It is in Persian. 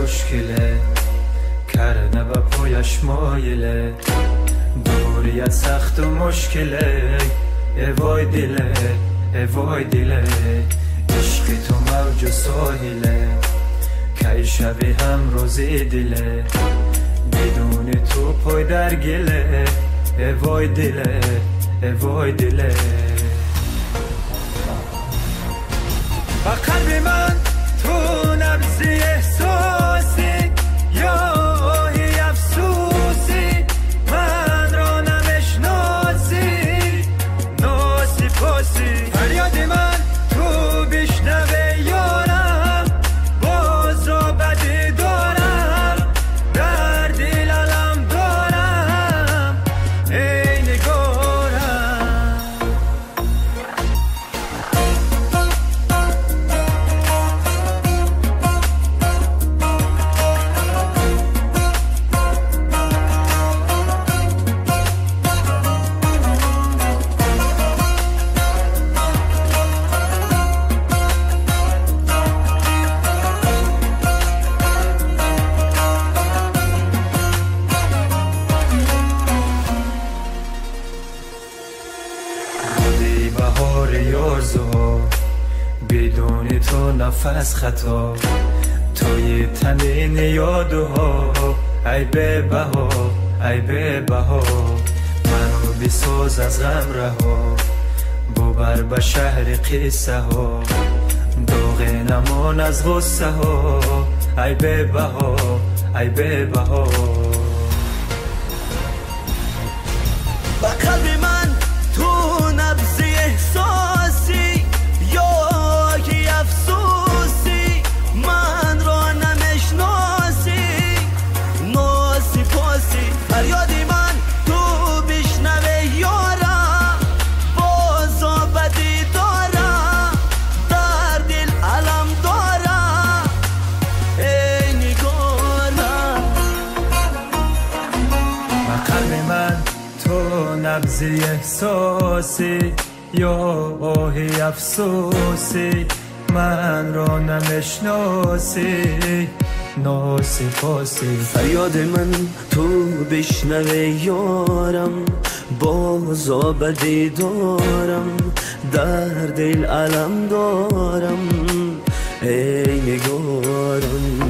خوشگله کرنه و پایش مایله دوریت سخت و مشکله وای دله وای دله عشق تو موج و ساحله کی شبی هم روزی دله بدون تو پای در گله وای دله وای دله با قلب من تو نبضی احساسی یا آهی افسوسی من را نمشناسی ناسی پاسی فریاد من تو بشنوه یارم باز را بدی دارم در دل علم دارم ای نگارم بهار یارزو بدون تو نفس خطا توی تنین یادها ای به بها ای به بها منو بساز از غم رها ببر به شهر قصه ها داغ نمان از غصه ها ای به بها ای به بها با قلب من تو نبضی احساسی یا آهی افسوسی من را نمشناسی ناسی پاسی فریادی من تو بشنوه یارم باز بدی دارم در دل علم دارم ای نگارم با قلب من تو نبضی احساسی یا آهی افسوسی من را نمشناسی ناسی پاسی فریاد من تو بشنوه یارم باز بدی دارم در دل علم دارم ای نگارم